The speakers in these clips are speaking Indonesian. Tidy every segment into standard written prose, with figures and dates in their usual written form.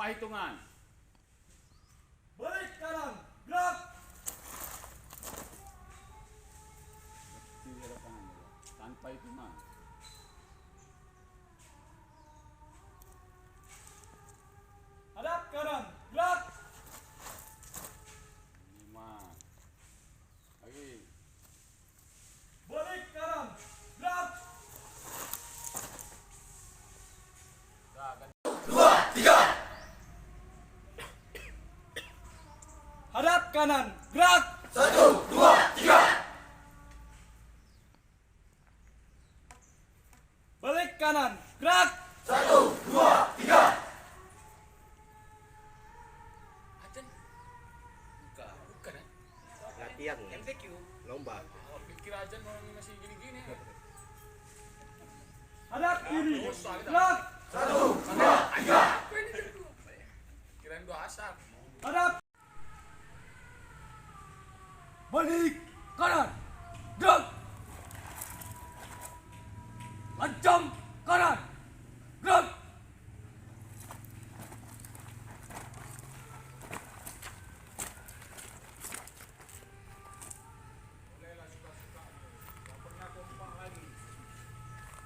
tanpa hitungan. Balik kanan, gerak. Kiri kanan tanpa hitungan. Hadap kanan, gerak. 5. Lagi. Balik kanan, gerak. Dah, ganti. 2, 3. Hadap kanan, gerak. 1, 2, 3. Balik kanan, gerak. 1, 2, 3. Acan, bukan ya? Latihan MTQ. lomba. Oh, pikir aja orang masih gini-gini. Hadap kiri, Dosa kita. gerak. 1, 2, 3. Kirain gua asal. Hadap. Balik kanan, gerak. Lancang kanan, gerak.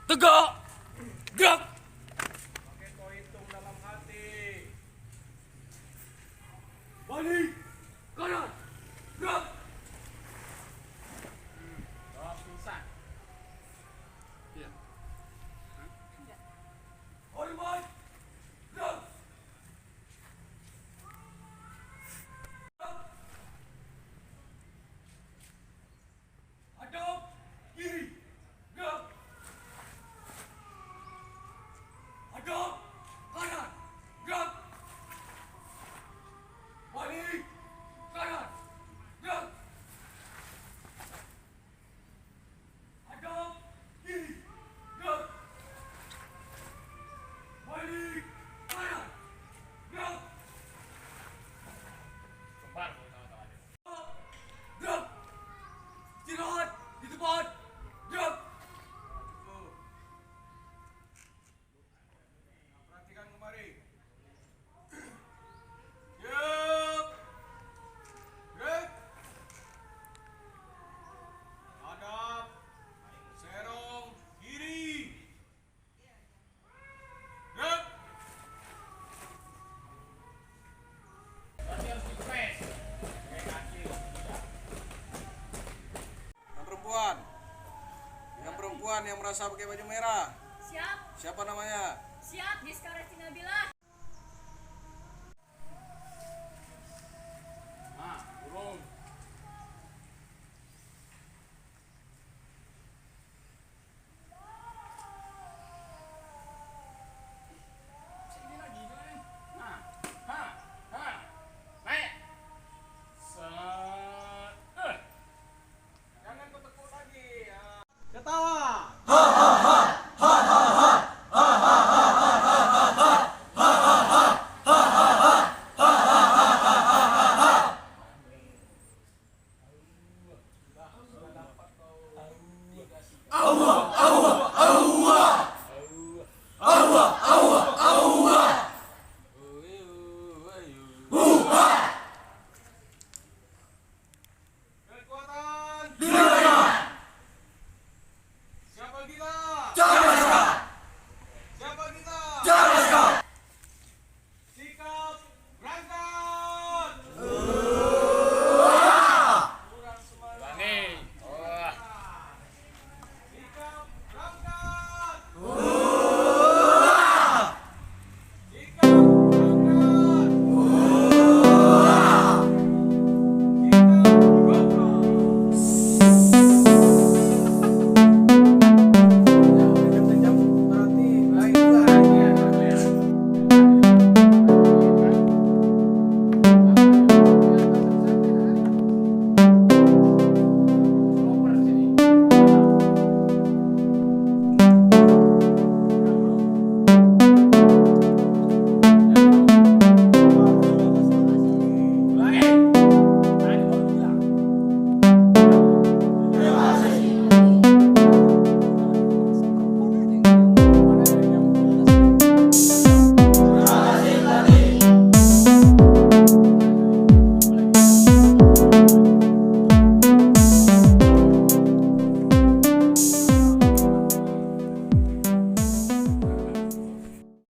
Tegak, gerak. Pakai kau hitung dalam hati. Balik kanan, gerak. Oh, susah. Iya. Hormat, gerak. Hadap kiri, gerak. Hadap kanan, gerak. Balik kanan, gerak. Hadap kiri, gerak. Balik kanan, gerak. Kembar kau tahu-tahu aja. Gerak. Istirahat di tempat. Gerak. Perhatikan kemari. Yuk. Gerak. Hadap. Serong kiri. Gerak. Berarti harus dipres. Kayak kaki. Yang perempuan yang merasa pakai baju merah. Siap, Siapa namanya? siap, Giska Resti Nabila. Nah, turun.